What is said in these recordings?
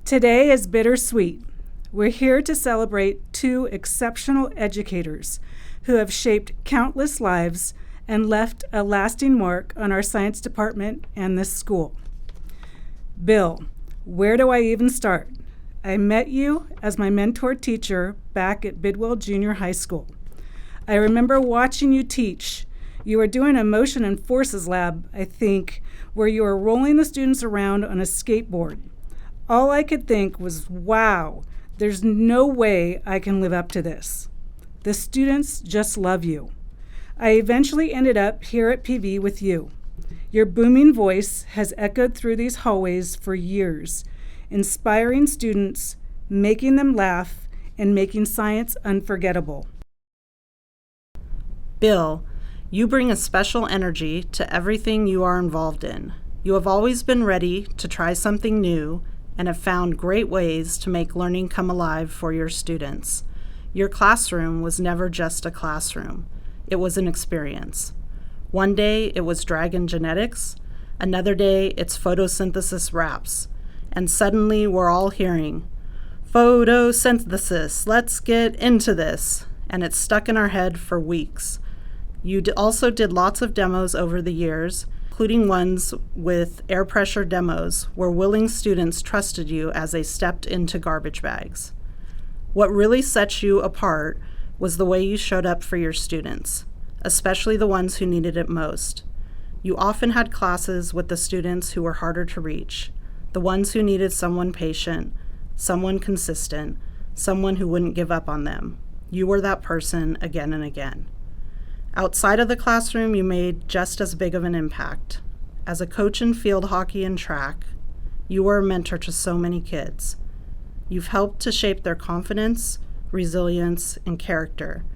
Today is bittersweet. We're here to celebrate two exceptional educators who have shaped countless lives and left a lasting mark on our science department and this school. Bill, where do I even start? I met you as my mentor teacher back at Bidwell Junior High School. I remember watching you teach. You were doing a motion and forces lab, I think, where you were rolling the students around on a skateboard. All I could think was, wow, there's no way I can live up to this. The students just love you. I eventually ended up here at PV with you. Your booming voice has echoed through these hallways for years, inspiring students, making them laugh, and making science unforgettable. Bill, you bring a special energy to everything you are involved in. You have always been ready to try something new and have found great ways to make learning come alive for your students. Your classroom was never just a classroom. It was an experience. One day it was dragon genetics, another day it's photosynthesis wraps, and suddenly we're all hearing, photosynthesis, let's get into this, and it's stuck in our head for weeks. You also did lots of demos over the years, including ones with air pressure demos where willing students trusted you as they stepped into garbage bags. What really set you apart was the way you showed up for your students, especially the ones who needed it most. You often had classes with the students who were harder to reach, the ones who needed someone patient, someone consistent, someone who wouldn't give up on them. You were that person again and again. Outside of the classroom, you made just as big of an impact. As a coach in field hockey and track, you were a mentor to so many kids. You've helped to shape their confidence, resilience, and character,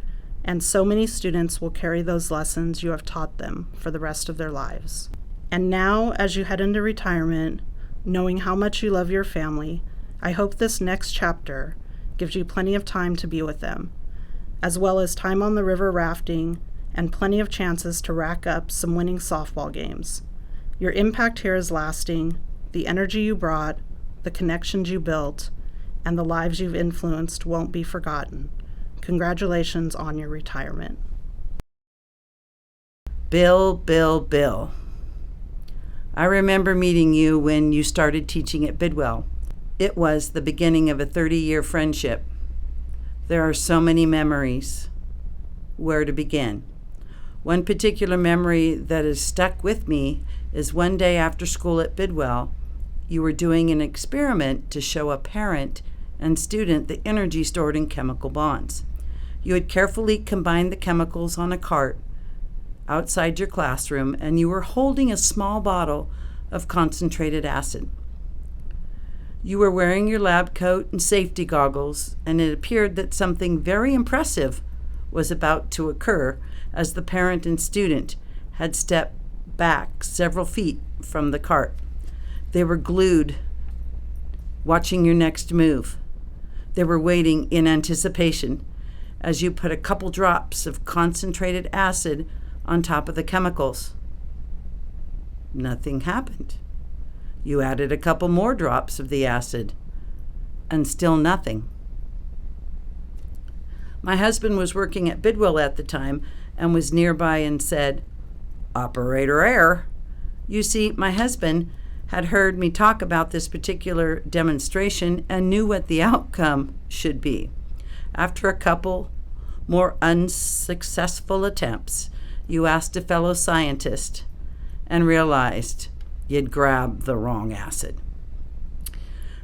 and so many students will carry those lessons you have taught them for the rest of their lives. And now, as you head into retirement, knowing how much you love your family, I hope this next chapter gives you plenty of time to be with them, as well as time on the river rafting and plenty of chances to rack up some winning softball games. Your impact here is lasting, the energy you brought, the connections you built, and the lives you've influenced won't be forgotten. Congratulations on your retirement. Bill. I remember meeting you when you started teaching at Bidwell. It was the beginning of a 30-year friendship. There are so many memories. Where to begin? One particular memory that has stuck with me is one day after school at Bidwell, you were doing an experiment to show a parent and student the energy stored in chemical bonds. You had carefully combined the chemicals on a cart outside your classroom, and you were holding a small bottle of concentrated acid. You were wearing your lab coat and safety goggles, and it appeared that something very impressive was about to occur as the parent and student had stepped back several feet from the cart. They were glued, watching your next move. They were waiting in anticipation as you put a couple drops of concentrated acid on top of the chemicals. Nothing happened. You added a couple more drops of the acid, and still nothing. My husband was working at Bidwell at the time and was nearby and said, "Operator error." You see, my husband had heard me talk about this particular demonstration and knew what the outcome should be. After a couple more unsuccessful attempts, you asked a fellow scientist and realized you'd grabbed the wrong acid.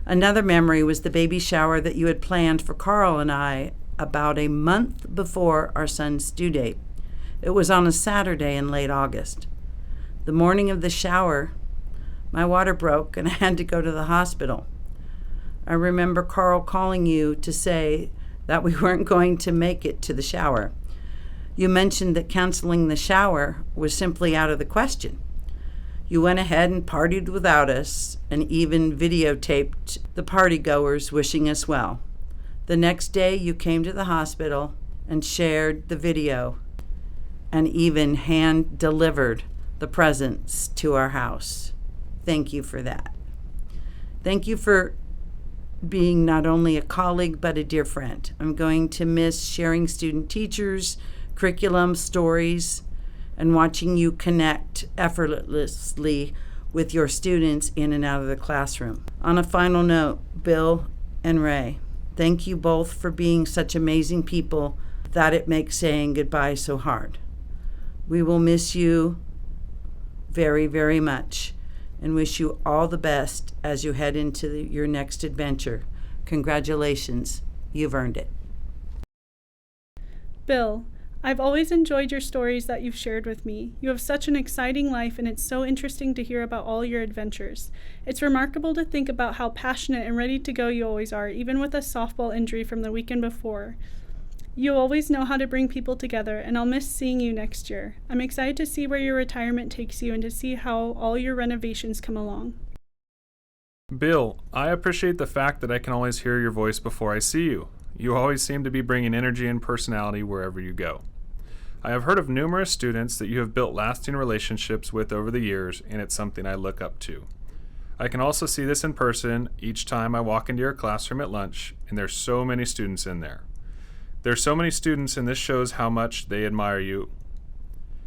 Another memory was the baby shower that you had planned for Carl and I about a month before our son's due date. It was on a Saturday in late August. The morning of the shower, my water broke and I had to go to the hospital. I remember Carl calling you to say that we weren't going to make it to the shower. You mentioned that canceling the shower was simply out of the question. You went ahead and partied without us and even videotaped the partygoers wishing us well. The next day you came to the hospital and shared the video and even hand-delivered the presents to our house. Thank you for that. Thank you for being not only a colleague but a dear friend. I'm going to miss sharing student teachers, curriculum, stories, and watching you connect effortlessly with your students in and out of the classroom. On a final note, Bill and Ray, thank you both for being such amazing people that it makes saying goodbye so hard. We will miss you very, very much and wish you all the best as you head into your next adventure. Congratulations, you've earned it. Bill, I've always enjoyed your stories that you've shared with me. You have such an exciting life, and it's so interesting to hear about all your adventures. It's remarkable to think about how passionate and ready to go you always are, even with a softball injury from the weekend before. You always know how to bring people together, and I'll miss seeing you next year. I'm excited to see where your retirement takes you and to see how all your renovations come along. Bill, I appreciate the fact that I can always hear your voice before I see you. You always seem to be bringing energy and personality wherever you go. I have heard of numerous students that you have built lasting relationships with over the years, and it's something I look up to. I can also see this in person each time I walk into your classroom at lunch, and there's so many students in there. There's so many students, and this shows how much they admire you.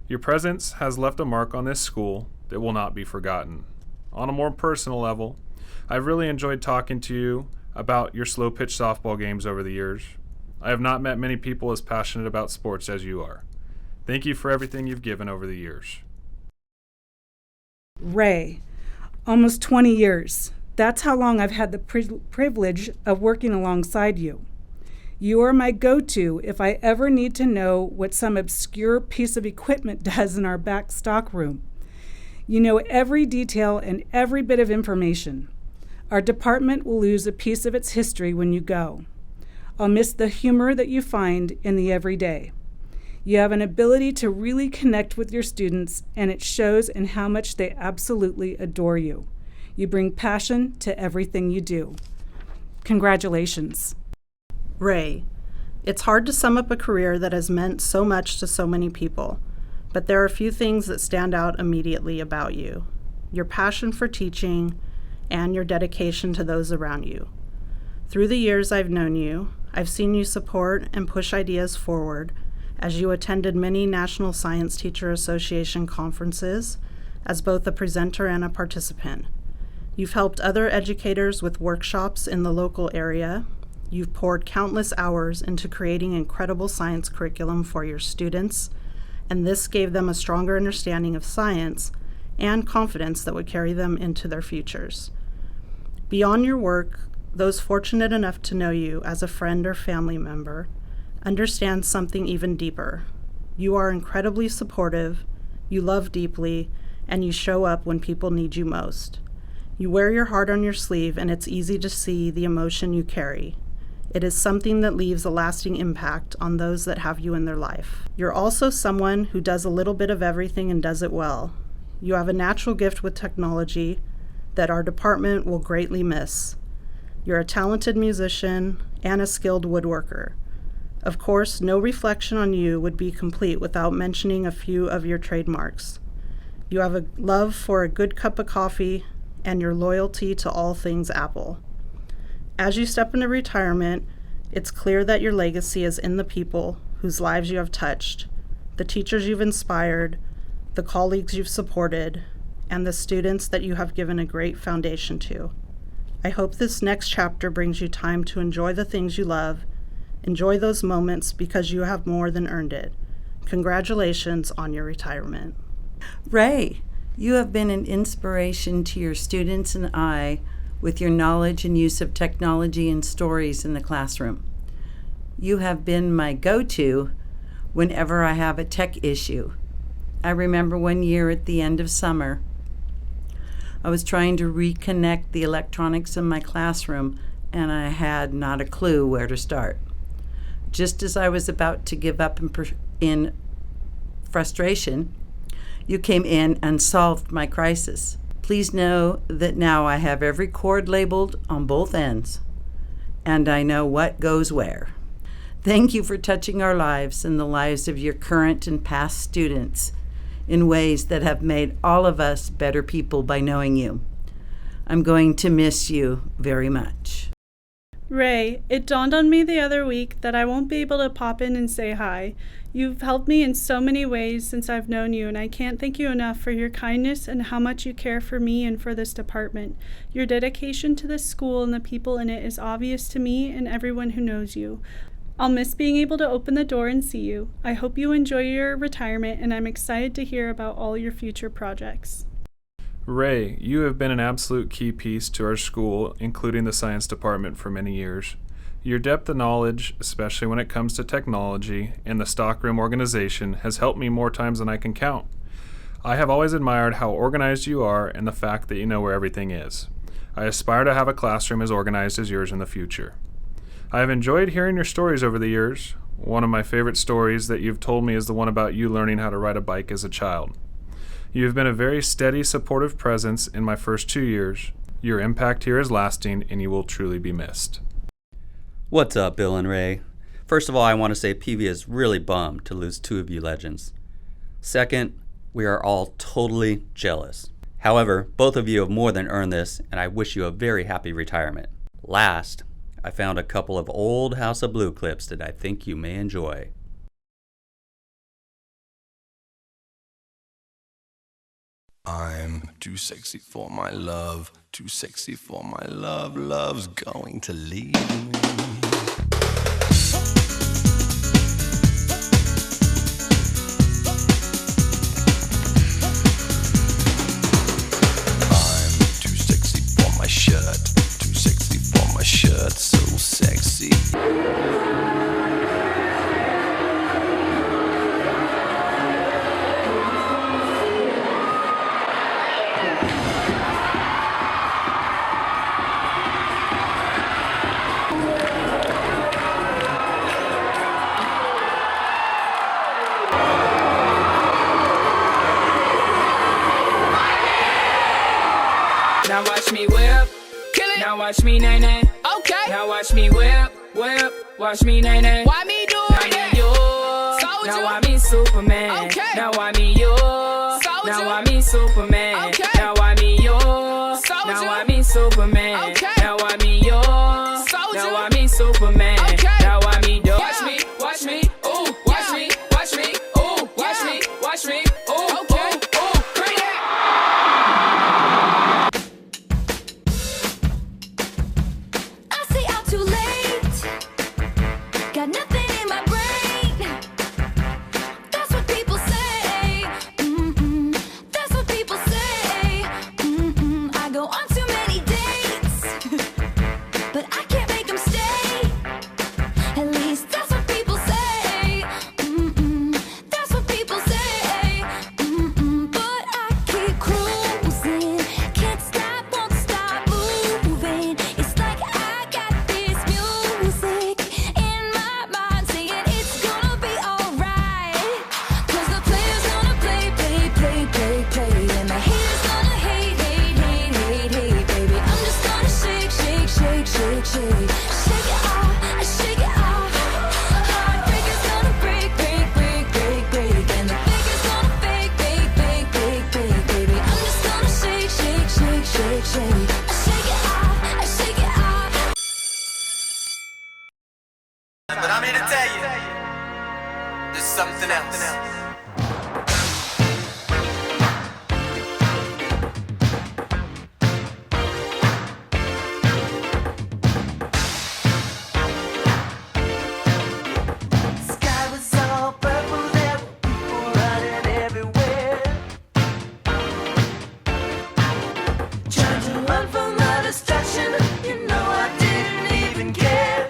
Your presence has left a mark on this school that will not be forgotten. On a more personal level, I've really enjoyed talking to you about your slow pitch softball games over the years. I have not met many people as passionate about sports as you are. Thank you for everything you've given over the years. Ray, almost 20 years. That's how long I've had the privilege of working alongside you. You are my go-to if I ever need to know what some obscure piece of equipment does in our back stock room. You know every detail and every bit of information. Our department will lose a piece of its history when you go. I'll miss the humor that you find in the everyday. You have an ability to really connect with your students, and it shows in how much they absolutely adore you. You bring passion to everything you do. Congratulations. Ray, it's hard to sum up a career that has meant so much to so many people, but there are a few things that stand out immediately about you. Your passion for teaching and your dedication to those around you. Through the years I've known you, I've seen you support and push ideas forward as you attended many National Science Teacher Association conferences as both a presenter and a participant. You've helped other educators with workshops in the local area. You've poured countless hours into creating incredible science curriculum for your students, and this gave them a stronger understanding of science and confidence that would carry them into their futures. Beyond your work, those fortunate enough to know you as a friend or family member understand something even deeper. You are incredibly supportive, you love deeply, and you show up when people need you most. You wear your heart on your sleeve, and it's easy to see the emotion you carry. It is something that leaves a lasting impact on those that have you in their life. You're also someone who does a little bit of everything and does it well. You have a natural gift with technology that our department will greatly miss. You're a talented musician and a skilled woodworker. Of course, no reflection on you would be complete without mentioning a few of your trademarks. You have a love for a good cup of coffee and your loyalty to all things Apple. As you step into retirement, it's clear that your legacy is in the people whose lives you have touched, the teachers you've inspired, the colleagues you've supported, and the students that you have given a great foundation to. I hope this next chapter brings you time to enjoy the things you love. Enjoy those moments because you have more than earned it. Congratulations on your retirement. Ray, you have been an inspiration to your students and I with your knowledge and use of technology and stories in the classroom. You have been my go-to whenever I have a tech issue. I remember one year at the end of summer, I was trying to reconnect the electronics in my classroom, and I had not a clue where to start. Just as I was about to give up in frustration, you came in and solved my crisis. Please know that now I have every cord labeled on both ends, and I know what goes where. Thank you for touching our lives and the lives of your current and past students in ways that have made all of us better people by knowing you. I'm going to miss you very much. Ray, it dawned on me the other week that I won't be able to pop in and say hi. You've helped me in so many ways since I've known you, and I can't thank you enough for your kindness and how much you care for me and for this department. Your dedication to this school and the people in it is obvious to me and everyone who knows you. I'll miss being able to open the door and see you. I hope you enjoy your retirement, and I'm excited to hear about all your future projects. Ray, you have been an absolute key piece to our school, including the science department, for many years. Your depth of knowledge, especially when it comes to technology and the stockroom organization, has helped me more times than I can count. I have always admired how organized you are and the fact that you know where everything is. I aspire to have a classroom as organized as yours in the future. I have enjoyed hearing your stories over the years. One of my favorite stories that you've told me is the one about you learning how to ride a bike as a child. You have been a very steady, supportive presence in my first 2 years. Your impact here is lasting, and you will truly be missed. What's up, Bill and Ray? First of all, I want to say PV is really bummed to lose two of you legends. Second, we are all totally jealous. However, both of you have more than earned this, and I wish you a very happy retirement. Last, I found a couple of old House of Blue clips that I think you may enjoy. I'm too sexy for my love, too sexy for my love, love's going to leave me. I'm too sexy for my shirt, too sexy for my shirt, so sexy. Now watch me whip, kill it. Now watch me nay nay. Okay. Now watch me whip, whip. Watch me nay nay. Why me do it? Now me yours. Soldier. Now I me Superman. Okay. Now I me yours. Soldier. Now I me Superman. Okay. Now I me yours. Soldier. Now I me Superman. Okay. Now I me yours. Soldier. Now I me Superman. Okay. Now I me yours. Watch me, watch me, ooh. Watch me, watch me, ooh. Watch me, watch me, ooh. Okay. Ooh, bring it. Got nothing in my brain. That's what people say. That's what people say. I go on too many dates, but I can't make them stay. At least that's what people say. That's what people say. But I keep cruising, can't stop, won't stop moving. It's like I got this music in my mind saying it's gonna be alright. 'Cause the player's gonna play, play, play, play, play, and the haters gonna hate, hate, hate, hate, hate, baby. I'm just gonna shake, shake, shake, shake, shake, shake it off, shake it off. Heartbreaker's gonna break, break, break, break, break, and the faker's gonna fake, fake, fake, fake, fake, baby. I'm just gonna shake, shake, shake, shake, shake, shake it off, shake it off. But I'm here to tell you, there's something else. Sky was all purple, there were people running everywhere, trying to run from the destruction. You know I didn't even care.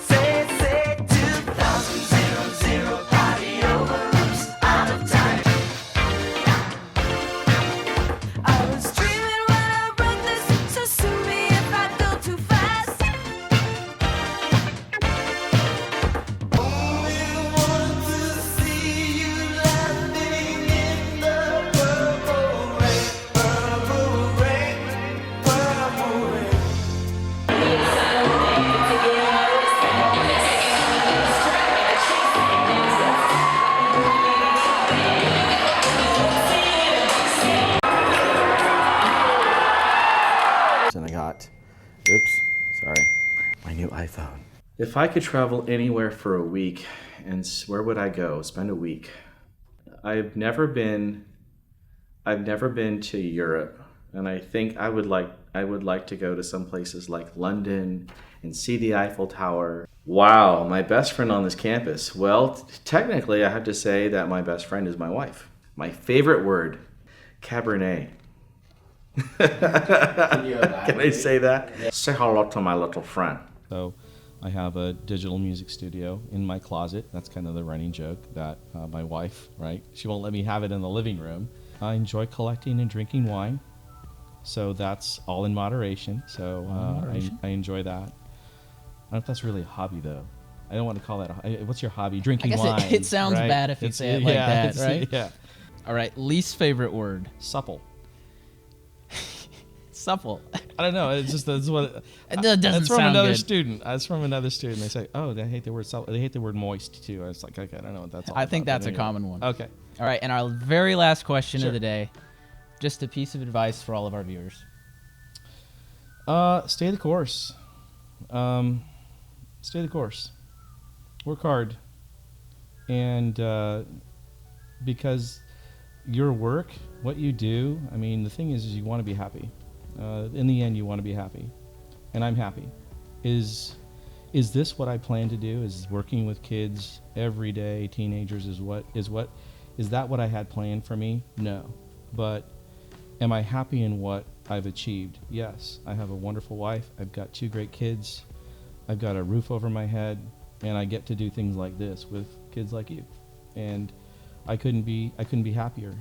Say 2000 party over, oops, out of time. I was dreaming when I wrote this, so sue me if I go too fast. Only want to see you laughing in the purple rain, iPhone. If I could travel anywhere for a week, and where would I go? Spend a week. I've never been to Europe, and I think I would like to go to some places like London and see the Eiffel Tower. Wow, my best friend on this campus. Well, technically I have to say that my best friend is my wife. My favorite word, Cabernet. Can I say that? Say hello to my little friend. So I have a digital music studio in my closet. That's kind of the running joke that my wife, right? She won't let me have it in the living room. I enjoy collecting and drinking wine. So that's all in moderation. So I enjoy that. I don't know if that's really a hobby, though. I don't want to call that what's your hobby? Drinking wine. I guess it sounds right? bad if you say it like that, right? Yeah. All right, least favorite word. Supple. Supple. I don't know. It's just that's what. It doesn't It's from sound another good. student. It's from another student. They say, "Oh, they hate the word supple. They hate the word moist too." I was like, "Okay, I don't know what that's all I about." think that's but a anyway. common one. Okay. All right, and our very last question Sure. of the day, just a piece of advice for all of our viewers. Stay the course. Stay the course. Work hard. And because your work, what you do, I mean, the thing is you want to be happy. In the end, you want to be happy. And I'm happy. Is this what I plan to do? Is working with kids every day, teenagers, is that what I had planned for me? No. But am I happy in what I've achieved? Yes. I have a wonderful wife. I've got 2 great kids. I've got a roof over my head, and I get to do things like this with kids like you. And I couldn't be happier.